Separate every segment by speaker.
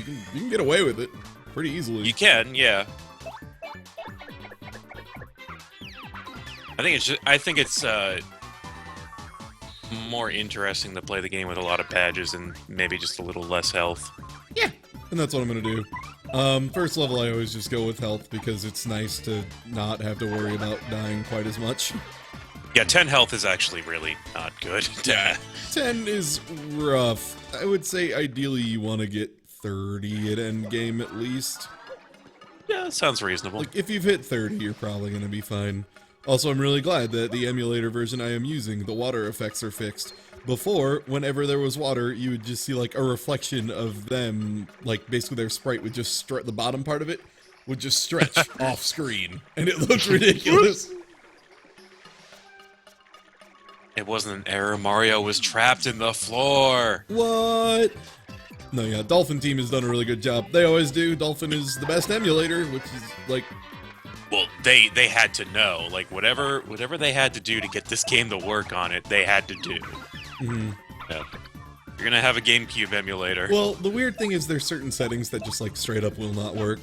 Speaker 1: you can get away with it pretty easily.
Speaker 2: You can, yeah. I think it's more interesting to play the game with a lot of badges and maybe just a little less health.
Speaker 1: Yeah, and that's what I'm gonna do. First level I always just go with health because it's nice to not have to worry about dying quite as much.
Speaker 2: Yeah, 10 health is actually really not good.
Speaker 1: Yeah, 10 is rough. I would say ideally you want to get 30 at endgame at least.
Speaker 2: Yeah, that sounds reasonable.
Speaker 1: Like, if you've hit 30, you're probably gonna be fine. Also, I'm really glad that the emulator version I am using, the water effects are fixed. Before, whenever there was water, you would just see, like, a reflection of them, like, basically their sprite would just the bottom part of it would just stretch off screen, and it looked ridiculous.
Speaker 2: It wasn't an error. Mario was trapped in the floor.
Speaker 1: What? No, yeah, Dolphin team has done a really good job. They always do. Dolphin is the best emulator, which is, like...
Speaker 2: Well, they had to know. Like, whatever they had to do to get this game to work on it, they had to do.
Speaker 1: Mm-hmm.
Speaker 2: Yeah. You're gonna have a GameCube emulator.
Speaker 1: Well, the weird thing is there's certain settings that just, like, straight up will not work.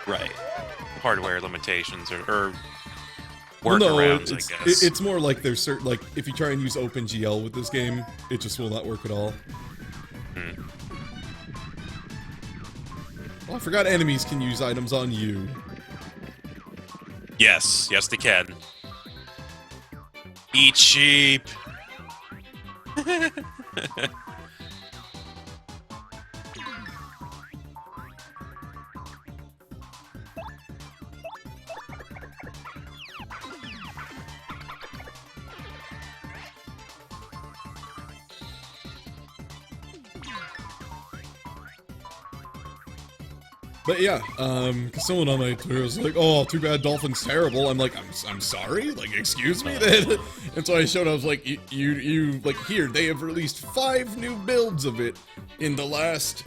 Speaker 2: Right. Hardware limitations or
Speaker 1: Well, no,
Speaker 2: workarounds, I guess.
Speaker 1: It's more like there's certain, like, if you try and use OpenGL with this game, it just will not work at all.
Speaker 2: Hmm.
Speaker 1: Oh, I forgot enemies can use items on you.
Speaker 2: Yes, they can. Eat sheep!
Speaker 1: But yeah, cause someone on my Twitter was like, "Oh, too bad Dolphin's terrible." I'm like, "I'm sorry, like, excuse me." Then, and so I showed. I was like, "You like here? They have released 5 new builds of it in the last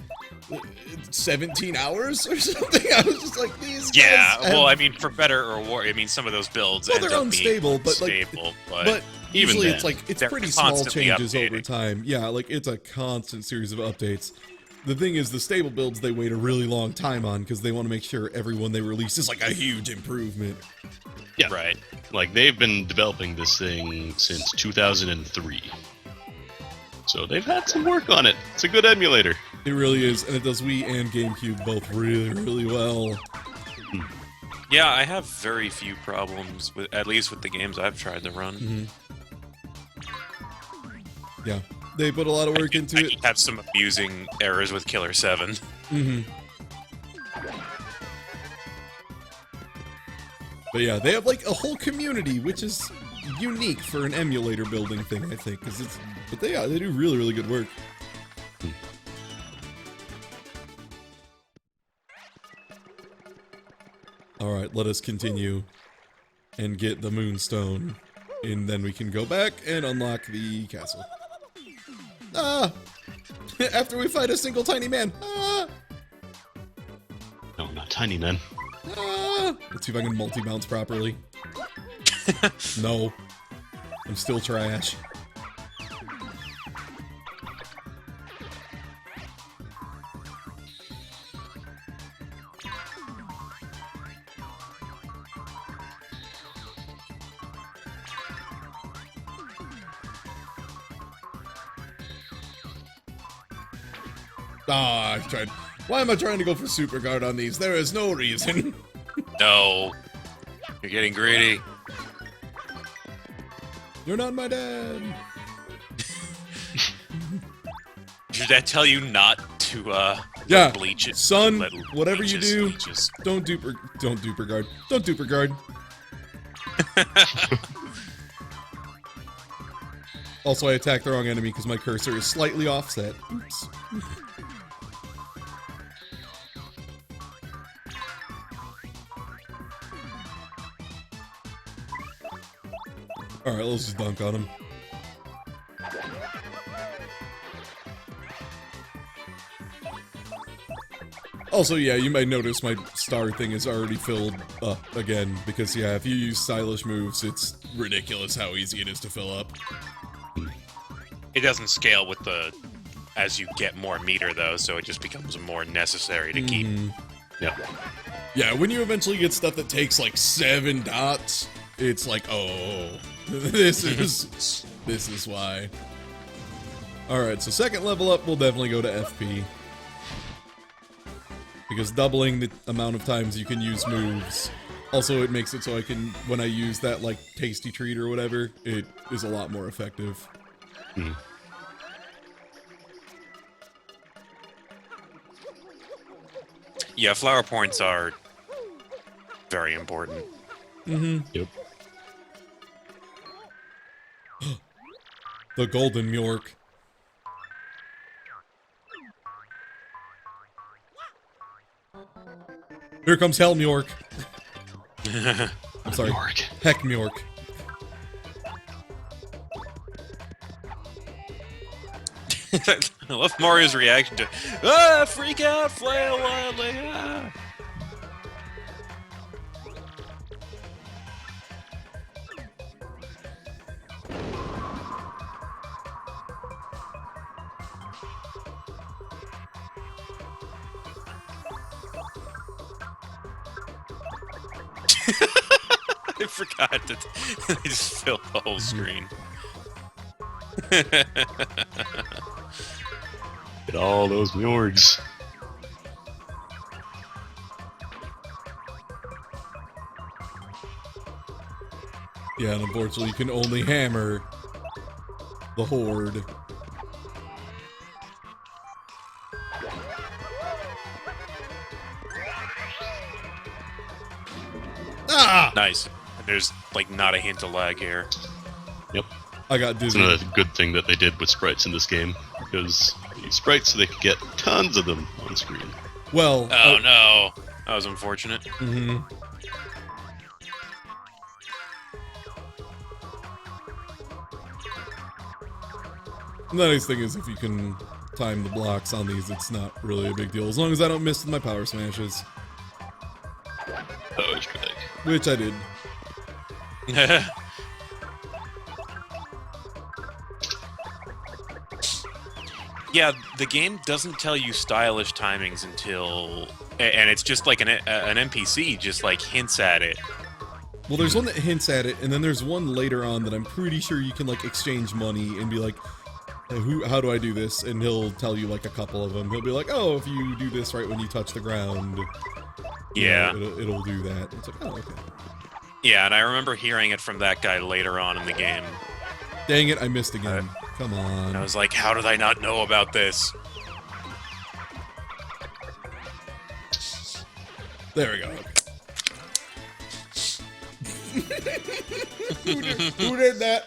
Speaker 1: 17 hours or something." I was just like, "These guys."
Speaker 2: Yeah, well, I mean, for better or worse, I mean, some of those builds
Speaker 1: Well,
Speaker 2: end
Speaker 1: they're
Speaker 2: up
Speaker 1: unstable,
Speaker 2: being
Speaker 1: but like,
Speaker 2: unstable,
Speaker 1: but
Speaker 2: even
Speaker 1: usually
Speaker 2: then,
Speaker 1: it's like it's
Speaker 2: they're
Speaker 1: pretty small
Speaker 2: constantly
Speaker 1: changes
Speaker 2: updating.
Speaker 1: over time. Yeah, like it's a constant series of updates. The thing is, the stable builds they wait a really long time on because they want to make sure everyone they release is like a huge improvement.
Speaker 3: Yeah,
Speaker 2: Right.
Speaker 3: like they've been developing this thing since 2003, so they've had some work on it. It's a good emulator.
Speaker 1: It really is, and it does Wii and GameCube both really, really well.
Speaker 2: Yeah, I have very few problems with, at least with the games I've tried to run.
Speaker 1: Yeah, they put a lot of work into
Speaker 2: I
Speaker 1: it.
Speaker 2: have some amusing errors with Killer 7.
Speaker 1: But yeah, they have like a whole community, which is unique for an emulator building thing, I think. Because it's, but they do really, really good work. All right, let us continue and get the Moonstone, and then we can go back and unlock the castle. Ah! After we fight a single tiny man. Ah!
Speaker 3: No, not tiny men.
Speaker 1: Ah! Let's see if I can multi-bounce properly. No. I'm still trash. Ah, I've tried. Why am I trying to go for Super Guard on these? There is no reason.
Speaker 2: No. You're getting greedy.
Speaker 1: You're not my dad.
Speaker 2: Did I tell you not to,
Speaker 1: Yeah,
Speaker 2: bleach it?
Speaker 1: son,
Speaker 2: Let
Speaker 1: whatever you
Speaker 2: leeches-
Speaker 1: do,
Speaker 2: leeches.
Speaker 1: don't duper guard. Don't duper guard. Also, I attacked the wrong enemy because my cursor is slightly offset. Oops. Alright, let's just dunk on him. Also, yeah, you might notice my star thing is already filled up again, because, yeah, if you use stylish moves, it's ridiculous how easy it is to fill up.
Speaker 2: It doesn't scale with the as you get more meter, though, so it just becomes more necessary to keep.
Speaker 3: Yeah.
Speaker 1: Yeah, when you eventually get stuff that takes like 7 dots, it's like, oh, this is why. Alright, so second level up, we'll definitely go to FP. Because doubling the amount of times you can use moves, also it makes it so I can, when I use that like tasty treat or whatever, it is a lot more effective.
Speaker 2: Yeah, flower points are very important.
Speaker 3: Yep.
Speaker 1: The golden Mjork. Here comes Hell Mjork. I'm sorry.
Speaker 3: Mjork.
Speaker 1: Heck Mjork.
Speaker 2: I love Mario's reaction to, ah, freak out, flail wildly, ah. I forgot that they just filled the whole screen.
Speaker 3: Get all those Mjorgs.
Speaker 1: Yeah, and unfortunately you can only hammer the horde. Ah!
Speaker 2: Nice. There's like not a hint of lag here.
Speaker 3: Yep.
Speaker 1: I got
Speaker 3: It's
Speaker 1: dizzy.
Speaker 3: another good thing that they did with sprites in this game, because these sprites, they could get tons of them on screen.
Speaker 1: Well,
Speaker 2: Oh no, that was unfortunate.
Speaker 1: mm-hmm. The nice thing is if you can time the blocks on these, it's not really a big deal. As long as I don't miss with my power smashes.
Speaker 3: Oh, extra egg.
Speaker 1: Which I did.
Speaker 2: Yeah, the game doesn't tell you stylish timings until, and it's just like an NPC just like hints at it.
Speaker 1: Well, there's one that hints at it, and then there's one later on that I'm pretty sure you can like exchange money and be like, how do I do this? And he'll tell you like a couple of them. He'll be like, oh, if you do this right when you touch the ground,
Speaker 2: Yeah.
Speaker 1: it'll do that. It's like, oh, okay.
Speaker 2: Yeah, and I remember hearing it from that guy later on in the game.
Speaker 1: Dang it, I missed again. Come on.
Speaker 2: And I was like, how did I not know about this?
Speaker 1: There we go. Who did that?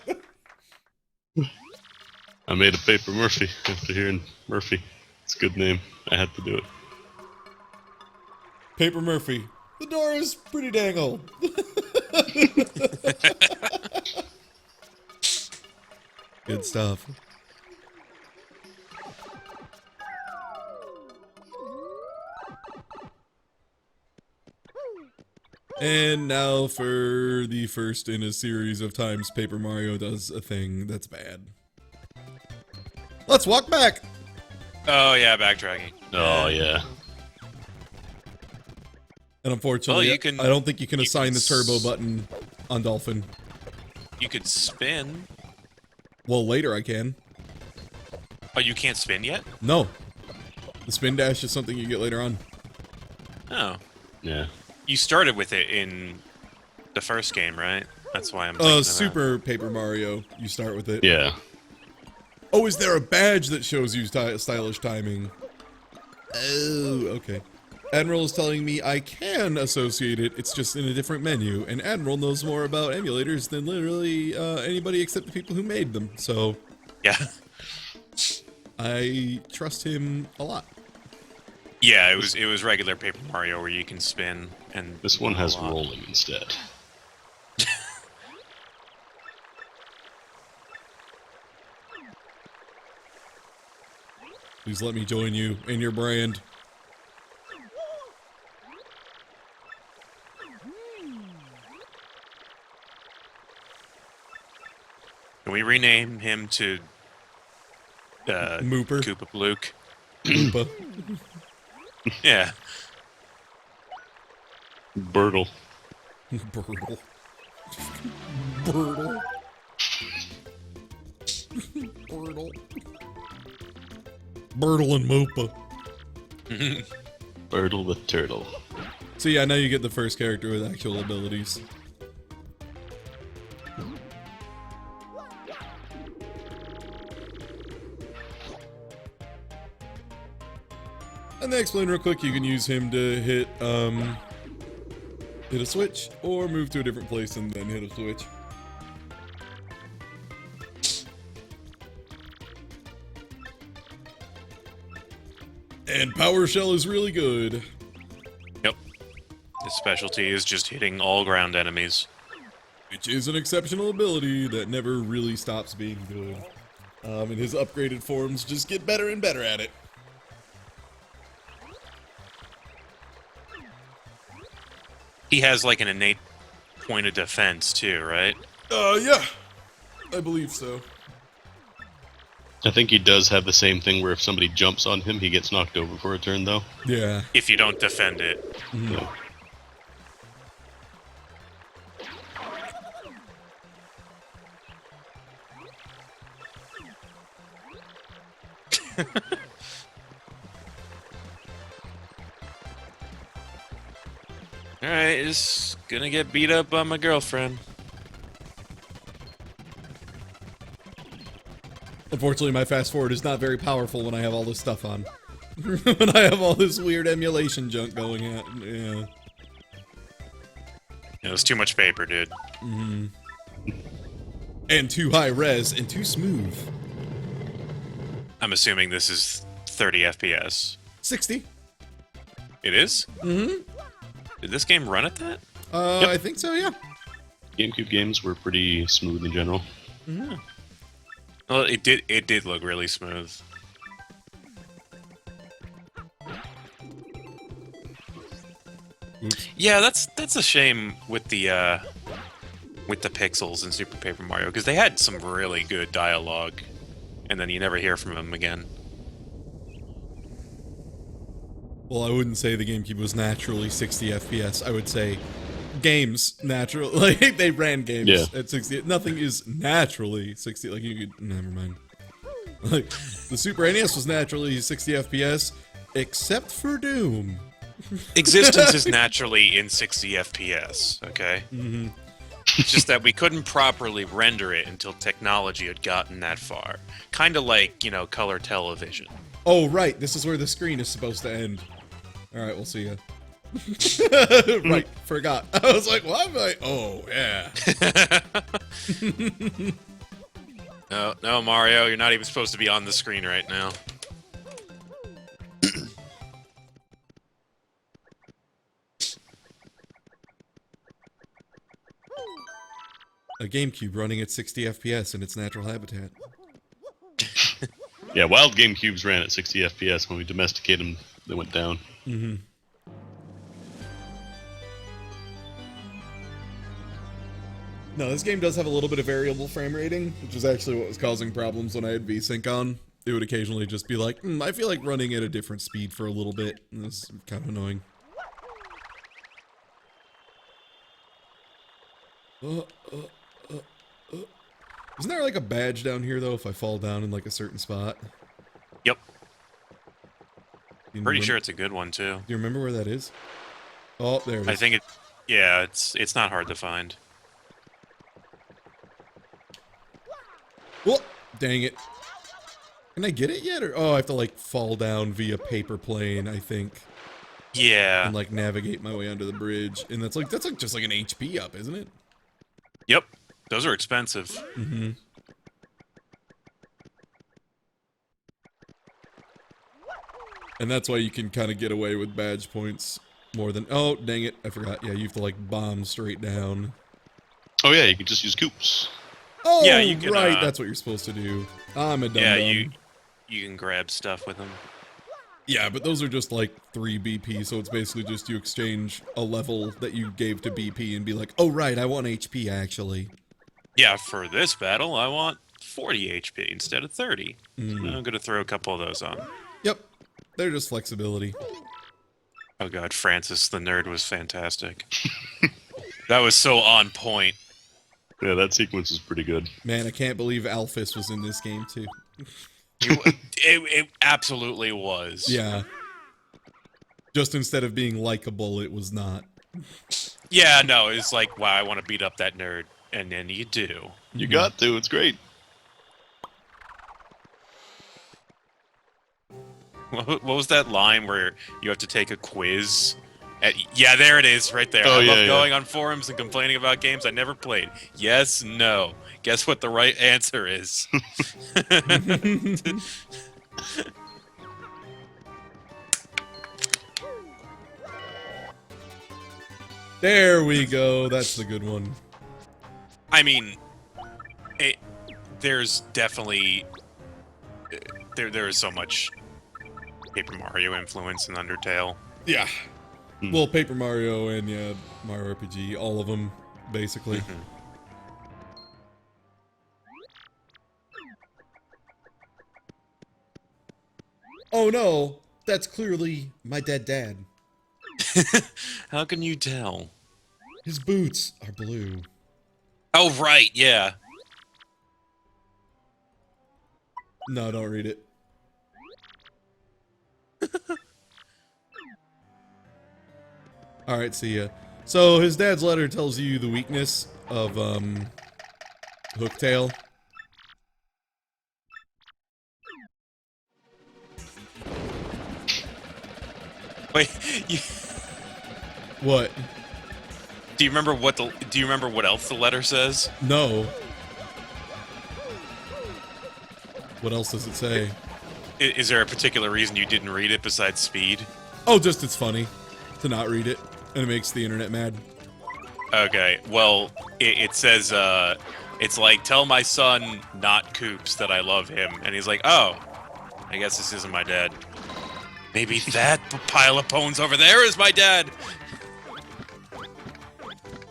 Speaker 3: I made a Paper Murphy after hearing Murphy. It's a good name. I had to do it.
Speaker 1: Paper Murphy. The door is pretty dang old. Good stuff. And now for the first in a series of times Paper Mario does a thing that's bad. Let's walk back!
Speaker 2: Oh yeah, backtracking.
Speaker 3: Oh, yeah.
Speaker 1: And unfortunately,
Speaker 2: Well, you can-
Speaker 1: I don't think you can
Speaker 2: you
Speaker 1: assign
Speaker 2: can
Speaker 1: the turbo button on Dolphin.
Speaker 2: You could spin.
Speaker 1: Well, later I can.
Speaker 2: Oh, you can't spin yet?
Speaker 1: No. The spin dash is something you get later on.
Speaker 2: Oh.
Speaker 3: Yeah.
Speaker 2: You started with it in the first game, right? That's why I'm thinking of that.
Speaker 1: Super Paper Mario, you start with it.
Speaker 3: Yeah.
Speaker 1: Oh, is there a badge that shows you stylish timing? Oh, okay. Admiral is telling me I can associate it, it's just in a different menu, and Admiral knows more about emulators than literally anybody except the people who made them, so
Speaker 2: Yeah.
Speaker 1: I trust him a lot.
Speaker 2: Yeah, it was regular Paper Mario where you can spin and
Speaker 3: This one has
Speaker 2: a lot.
Speaker 3: rolling instead.
Speaker 1: Please let me join you in your brand.
Speaker 2: Can we rename him to
Speaker 1: Mooper.
Speaker 2: Koopa Luke.
Speaker 1: Koopa.
Speaker 2: Yeah.
Speaker 3: Birtle.
Speaker 1: Burtle. Burtle. Burtle. Burtle and Moopa.
Speaker 3: Birtle the turtle.
Speaker 1: So yeah, now you get the first character with actual abilities. And they explain real quick, you can use him to hit a switch, or move to a different place and then hit a switch. And Power Shell is really good.
Speaker 2: Yep. His specialty is just hitting all ground enemies.
Speaker 1: Which is an exceptional ability that never really stops being good. And his upgraded forms just get better and better at it.
Speaker 2: He has like an innate point of defense too, right?
Speaker 1: Yeah. I believe so.
Speaker 3: I think he does have the same thing where if somebody jumps on him, he gets knocked over for a turn, though.
Speaker 1: Yeah.
Speaker 2: If you don't defend it.
Speaker 3: Yeah.
Speaker 2: Alright, just gonna get beat up by my girlfriend.
Speaker 1: Unfortunately, my fast forward is not very powerful when I have all this stuff on. When I have all this weird emulation junk going at. Yeah.
Speaker 2: It was too much paper, dude.
Speaker 1: And too high res and too smooth.
Speaker 2: I'm assuming this is 30 FPS.
Speaker 1: 60.
Speaker 2: It is?
Speaker 1: Mm-hmm.
Speaker 2: Did this game run at that?
Speaker 1: I think so, yeah.
Speaker 3: GameCube games were pretty smooth in general.
Speaker 1: Mm-hmm.
Speaker 2: Well, it did look really smooth.
Speaker 1: Oops.
Speaker 2: Yeah, that's a shame with the pixels in Super Paper Mario, because they had some really good dialogue, and then you never hear from them again.
Speaker 1: Well, I wouldn't say the GameCube was naturally 60 FPS. I would say games naturally, like they ran games at 60. Nothing is naturally 60. Like you could, never mind. Like the Super NES was naturally 60 FPS, except for Doom.
Speaker 2: Existence is naturally in 60 FPS, okay?
Speaker 1: Mm-hmm.
Speaker 2: It's just that we couldn't properly render it until technology had gotten that far. Kind of like, you know, color television.
Speaker 1: Oh, right. This is where the screen is supposed to end. All right, we'll see ya. Right, forgot. I was like, what? Oh, yeah.
Speaker 2: No, Mario, you're not even supposed to be on the screen right now.
Speaker 1: A GameCube running at 60 FPS in its natural habitat.
Speaker 3: Yeah, wild GameCubes ran at 60 FPS. When we domesticated them, they went down.
Speaker 1: Mm-hmm. No, this game does have a little bit of variable frame rating, which is actually what was causing problems when I had VSync on. It would occasionally just be like, I feel like running at a different speed for a little bit. And it's kind of annoying. Isn't there like a badge down here though if I fall down in like a certain spot?
Speaker 2: Yep.
Speaker 1: You
Speaker 2: Pretty
Speaker 1: remember-
Speaker 2: sure it's a good one, too.
Speaker 1: Do you remember where that is? Oh, there it is.
Speaker 2: I think yeah, it's not hard to find.
Speaker 1: Oh, dang it. Can I get it yet? Or I have to like fall down via paper plane, I think.
Speaker 2: Yeah.
Speaker 1: And like navigate my way under the bridge. And that's like just like an HP up, isn't it?
Speaker 2: Yep. Those are expensive.
Speaker 1: Mm-hmm. And that's why you can kind of get away with badge points more than... Oh, dang it. I forgot. Yeah, you have to like bomb straight down.
Speaker 3: Oh yeah, you can just use coops.
Speaker 1: Oh,
Speaker 2: Yeah, you can,
Speaker 1: right. That's what you're supposed to do. I'm a dumb
Speaker 2: Yeah,
Speaker 1: dumb.
Speaker 2: you can grab stuff with them.
Speaker 1: Yeah, but those are just like 3 BP, so it's basically just you exchange a level that you gave to BP and be like, oh, right, I want HP, actually.
Speaker 2: Yeah, for this battle, I want 40 HP instead of 30. So I'm going to throw a couple of those on.
Speaker 1: Yep. They're just flexibility.
Speaker 2: Oh god, Francis the nerd was fantastic. That was so on point.
Speaker 3: Yeah, that sequence is pretty good.
Speaker 1: Man, I can't believe Alphys was in this game, too.
Speaker 2: It absolutely was.
Speaker 1: Yeah. Just instead of being likable, it was not.
Speaker 2: Yeah, no, it's like, wow, I want to beat up that nerd. And then you do.
Speaker 3: You got to, it's great.
Speaker 2: What was that line where you have to take a quiz? Yeah, there it is, right there.
Speaker 3: Oh,
Speaker 2: I love
Speaker 3: yeah.
Speaker 2: going on forums and complaining about games I never played. Yes, no. Guess what the right answer is?
Speaker 1: There we go. That's the good one.
Speaker 2: I mean, there's definitely there is so much Paper Mario influence in Undertale.
Speaker 1: Yeah. Well, Paper Mario and, yeah, Mario RPG, all of them, basically. Oh no, that's clearly my dead dad.
Speaker 2: How can you tell?
Speaker 1: His boots are blue.
Speaker 2: Oh, right, yeah.
Speaker 1: No, don't read it. Alright, see ya. So, his dad's letter tells you the weakness of, Hooktail.
Speaker 2: Wait,
Speaker 1: What?
Speaker 2: do you remember what else the letter says?
Speaker 1: No. What else does it say?
Speaker 2: Is there a particular reason you didn't read it besides speed?
Speaker 1: Oh, just it's funny to not read it, and it makes the internet mad.
Speaker 2: Okay, well, it says, it's like, tell my son, not Coops, that I love him. And he's like, oh, I guess this isn't my dad. Maybe that pile of bones over there is my dad!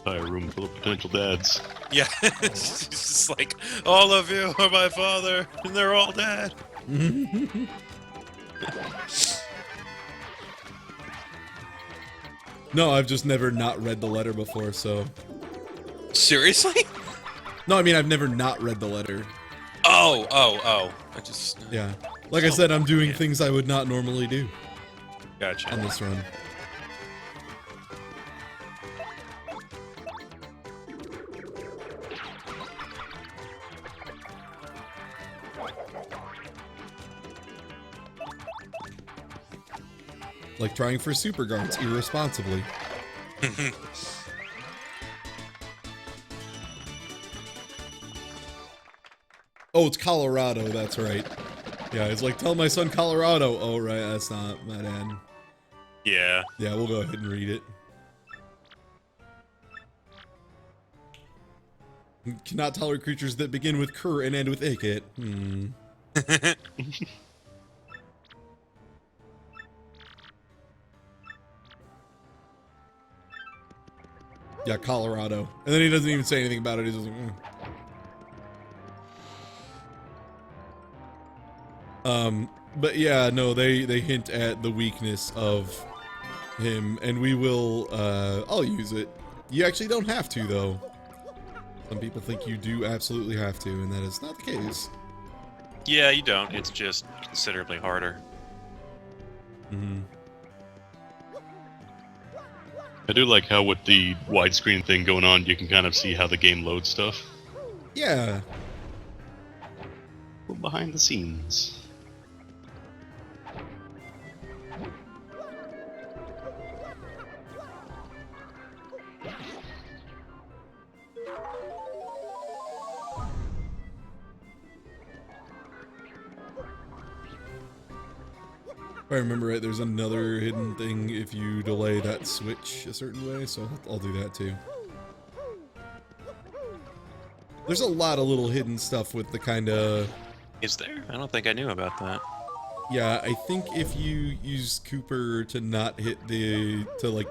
Speaker 3: Entire room full of potential dads.
Speaker 2: Yeah, it's just like, all of you are my father, and they're all dead.
Speaker 1: No, I've just never not read the letter before, so...
Speaker 2: Seriously?
Speaker 1: No, I mean, I've never not read the letter.
Speaker 2: Oh. I just...
Speaker 1: Yeah. Like I said, I'm doing things I would not normally do
Speaker 2: Gotcha.
Speaker 1: on this run. Like trying for super guards irresponsibly. Oh, it's Colorado, that's right. Yeah, it's like, tell my son Colorado. Oh, right, that's not my dad.
Speaker 2: Yeah.
Speaker 1: Yeah, we'll go ahead and read it. Cannot tolerate creatures that begin with cur and end with icket. Yeah, Colorado. And then he doesn't even say anything about it. He's just like, But yeah, no, they hint at the weakness of him, and we will, I'll use it. You actually don't have to, though. Some people think you do absolutely have to, and that is not the case.
Speaker 2: Yeah, you don't. It's just considerably harder.
Speaker 3: I do like how with the widescreen thing going on, you can kind of see how the game loads stuff.
Speaker 1: Yeah.
Speaker 3: Well, behind the scenes.
Speaker 1: If I remember right, there's another hidden thing if you delay that switch a certain way, so I'll do that too. There's a lot of little hidden stuff with the kind of...
Speaker 2: Is there? I don't think I knew about that.
Speaker 1: Yeah, I think if you use Cooper to not hit the... to like,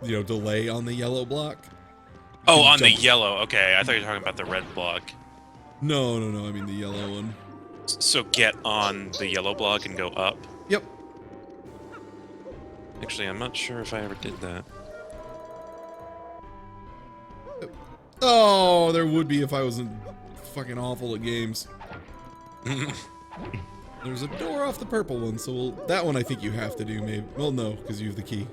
Speaker 1: delay on the yellow block.
Speaker 2: Oh, on the yellow. Okay, I thought you were talking about the red block.
Speaker 1: No, no, no, I mean the yellow one.
Speaker 2: So get on the yellow block and go up.
Speaker 1: Yep.
Speaker 2: Actually, I'm not sure if I ever did that.
Speaker 1: Oh, there would be if I wasn't fucking awful at games. There's a door off the purple one, so that one I think you have to do, maybe. Well, no, because you have the key.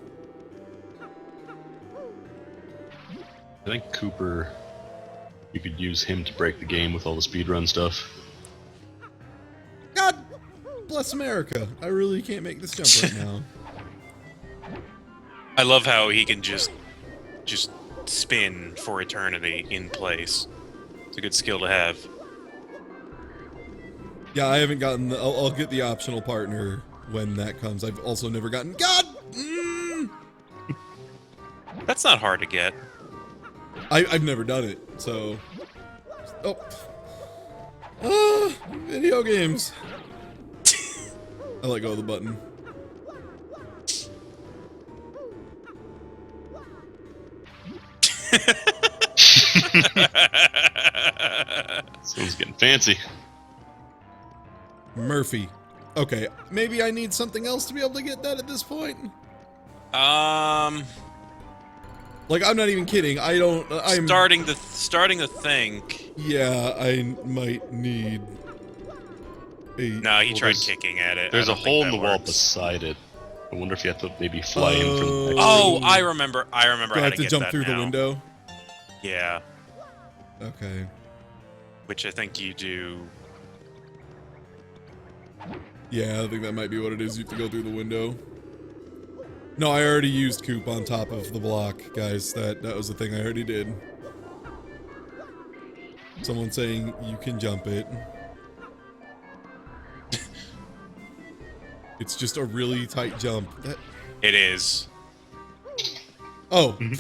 Speaker 3: I think Cooper, you could use him to break the game with all the speedrun stuff.
Speaker 1: God bless America. I really can't make this jump right now.
Speaker 2: I love how he can just spin for eternity in place. It's a good skill to have.
Speaker 1: Yeah, I haven't gotten the... I'll get the optional partner when that comes. I've also never gotten... God!
Speaker 2: That's not hard to get.
Speaker 1: I've never done it, so... Oh. Video games. I let go of the button.
Speaker 3: Someone's getting fancy.
Speaker 1: Murphy. Okay, maybe I need something else to be able to get that at this point. Like, I'm not even kidding. I'm
Speaker 2: starting to think.
Speaker 1: Yeah, I might need a...
Speaker 2: No, he tried kicking at it.
Speaker 3: There's
Speaker 2: I
Speaker 3: a
Speaker 2: don't think
Speaker 3: hole in
Speaker 2: that
Speaker 3: the wall
Speaker 2: works.
Speaker 3: beside it. I wonder if you have to maybe fly in from the next
Speaker 2: Oh, I remember.
Speaker 1: Do I
Speaker 2: how
Speaker 1: have
Speaker 2: to
Speaker 1: to
Speaker 2: get
Speaker 1: jump
Speaker 2: that
Speaker 1: through the
Speaker 2: now.
Speaker 1: window?
Speaker 2: Yeah,
Speaker 1: Okay.
Speaker 2: which I think you do.
Speaker 1: Yeah, I think that might be what it is. You have to go through the window. No, I already used Coop on top of the block, guys. That was the thing I already did. Someone saying you can jump it. It's just a really tight jump.
Speaker 2: It is.
Speaker 1: Oh. And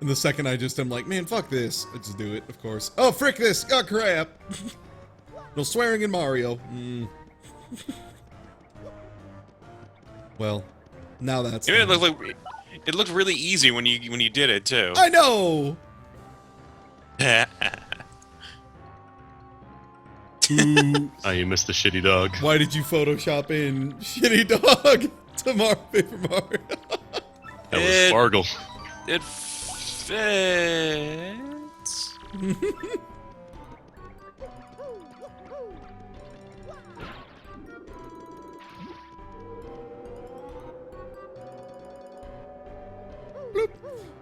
Speaker 1: the second I just am like, man, fuck this. I just do it, of course. Oh, frick this. Oh, crap. No swearing in Mario. Well, now that's...
Speaker 2: It looked really easy when you did it too.
Speaker 1: I know! Ooh,
Speaker 3: Oh, you missed the shitty dog.
Speaker 1: why did you Photoshop in Shitty Dog to Paper Mario?
Speaker 3: That was Fargle.
Speaker 2: It fits.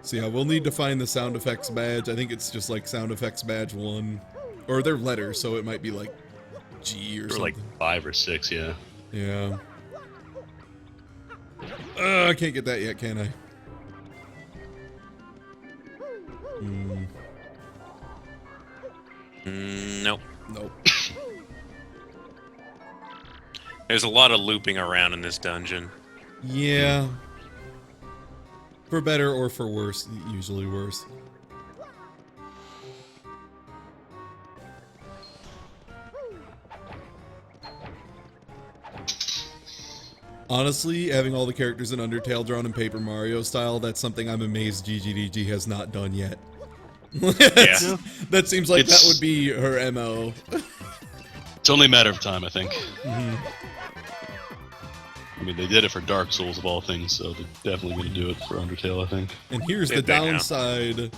Speaker 1: So yeah, we'll need to find the sound effects badge. I think it's just like sound effects badge 1. Or they're letters, so it might be like G or
Speaker 3: Or
Speaker 1: something.
Speaker 3: like 5 or 6, yeah.
Speaker 1: Yeah. I can't get that yet, can I?
Speaker 2: Nope.
Speaker 1: Nope.
Speaker 2: There's a lot of looping around in this dungeon.
Speaker 1: Yeah. For better or for worse, usually worse. Honestly, having all the characters in Undertale drawn in Paper Mario style, that's something I'm amazed GGDG has not done yet.
Speaker 2: Yeah.
Speaker 1: That seems like that
Speaker 3: It's-
Speaker 1: would be her MO.
Speaker 3: It's only a matter of time, I think. I mean, they did it for Dark Souls of all things, so they're definitely going to do it for Undertale, I think.
Speaker 1: And here's the
Speaker 2: Did they now?
Speaker 1: downside.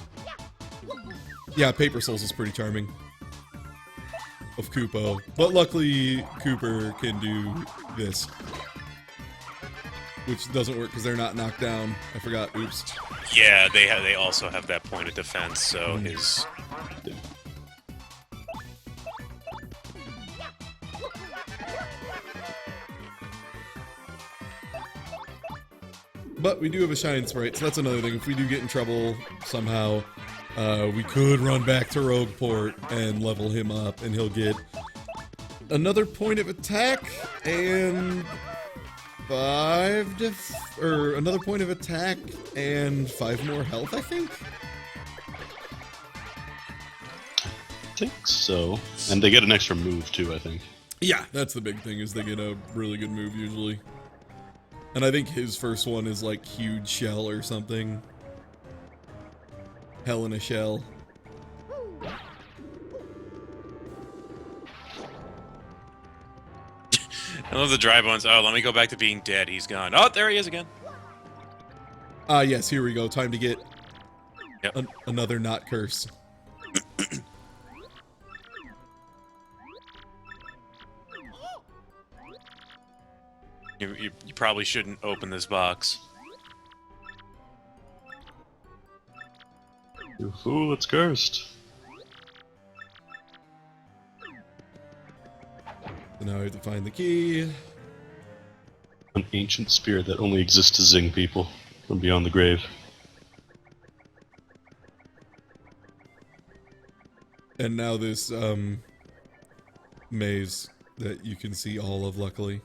Speaker 1: Yeah, Paper Souls is pretty charming. Of Koopo. But luckily, Cooper can do this. Which doesn't work because they're not knocked down. I forgot. Oops.
Speaker 2: Yeah, they also have that point of defense, so his...
Speaker 1: But we do have a Shine Sprite, so that's another thing. If we do get in trouble somehow, we could run back to Rogueport and level him up, and he'll get another point of attack and another point of attack and 5 more health, I think.
Speaker 3: I think so. And they get an extra move, too, I think.
Speaker 1: Yeah, that's the big thing, is they get a really good move usually. And I think his first one is like Huge Shell or something. Hell in a Shell.
Speaker 2: love the dry bones. Oh, let me go back to being dead. He's gone. Oh, there he is again.
Speaker 1: Yes, here we go. Time to get another not curse.
Speaker 2: You probably shouldn't open this box.
Speaker 3: You fool, it's cursed.
Speaker 1: So now we have to find the key.
Speaker 3: An ancient spear that only exists to zing people from beyond the grave.
Speaker 1: And now this maze that you can see all of, luckily.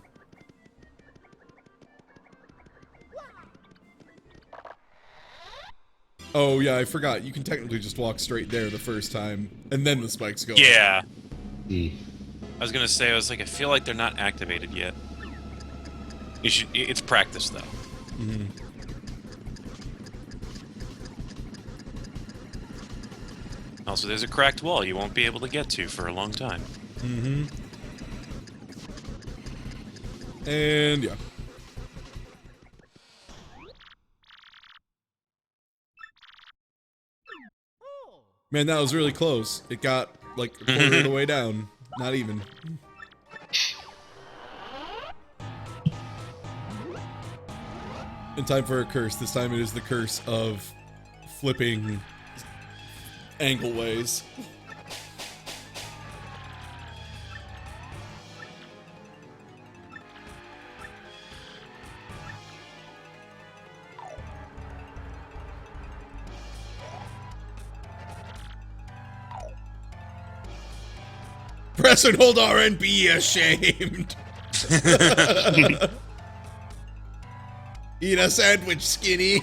Speaker 1: Oh yeah, I forgot. You can technically just walk straight there the first time, and then the spikes go.
Speaker 2: Yeah.
Speaker 3: Hmm.
Speaker 2: I was gonna say, I feel like they're not activated yet. You should. It's practice though.
Speaker 1: Mm-hmm.
Speaker 2: Also, there's a cracked wall you won't be able to get to for a long time.
Speaker 1: Mm-hmm. And yeah. Man, that was really close. It got like a quarter of the way down. Not even. In time for a curse. This time it is the curse of flipping angleways. Press and hold R and be ashamed. Eat a sandwich, skinny.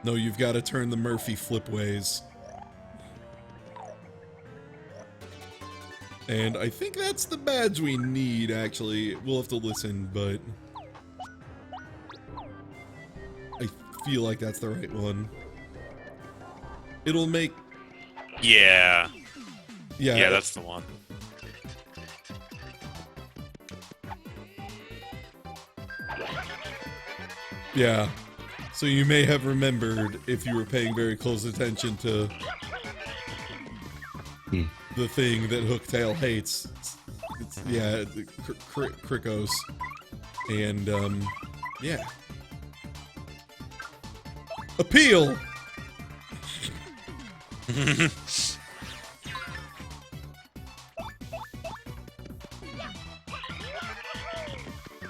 Speaker 1: No, you've got to turn the Murphy flip ways. And I think that's the badge we need, actually. We'll have to listen, but I feel like that's the right one. It'll make...
Speaker 2: Yeah.
Speaker 1: Yeah,
Speaker 2: Yeah, that's the one.
Speaker 1: Yeah. So you may have remembered, if you were paying very close attention to the thing that Hooktail hates. It's yeah, Krikos. And, yeah. Appeal!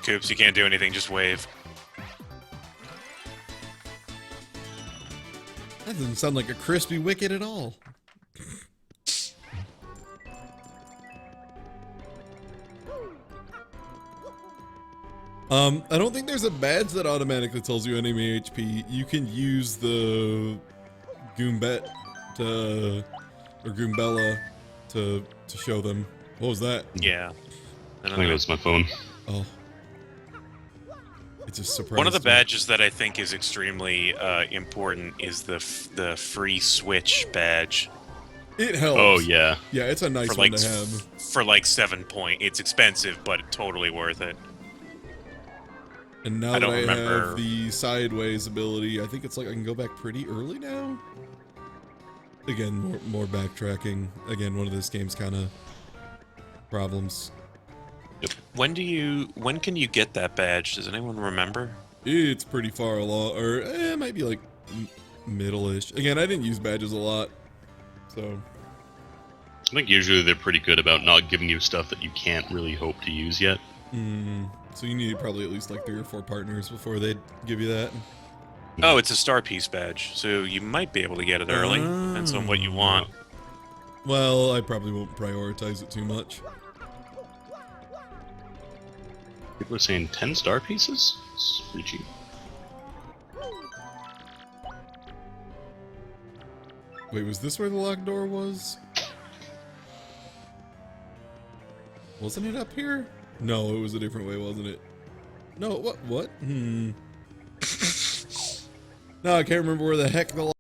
Speaker 2: Coops, you can't do anything, just wave.
Speaker 1: That doesn't sound like a crispy wicket at all. I don't think there's a badge that automatically tells you enemy HP. You can use the Goombet to, or Goombella to show them. What was that?
Speaker 2: Yeah.
Speaker 3: I think that's my phone.
Speaker 1: Oh. It just surprised
Speaker 2: One of the
Speaker 1: me.
Speaker 2: badges that I think is extremely important is the free Switch badge.
Speaker 1: It helps.
Speaker 3: Oh, yeah.
Speaker 1: Yeah, it's a nice
Speaker 2: For
Speaker 1: one
Speaker 2: like,
Speaker 1: to have.
Speaker 2: for like 7 point. It's expensive, but totally worth it.
Speaker 1: And now
Speaker 2: I
Speaker 1: that
Speaker 2: don't
Speaker 1: I
Speaker 2: remember.
Speaker 1: have the sideways ability, I think it's like I can go back pretty early now. Again, more backtracking. Again, one of this game's kind of problems.
Speaker 2: When can you get that badge? Does anyone remember?
Speaker 1: It's pretty far along, or it might be like middle-ish. Again, I didn't use badges a lot, so.
Speaker 3: I think usually they're pretty good about not giving you stuff that you can't really hope to use yet.
Speaker 1: So you need probably at least like 3 or 4 partners before they'd give you that.
Speaker 2: Oh, it's a star piece badge, so you might be able to get it early. Depends on what you want.
Speaker 1: Well, I probably won't prioritize it too much.
Speaker 3: People are saying 10 star pieces? It's pretty cheap.
Speaker 1: Wait, was this where the locked door was? Wasn't it up here? No, it was a different way, wasn't it? No, what? No, I can't remember where the heck the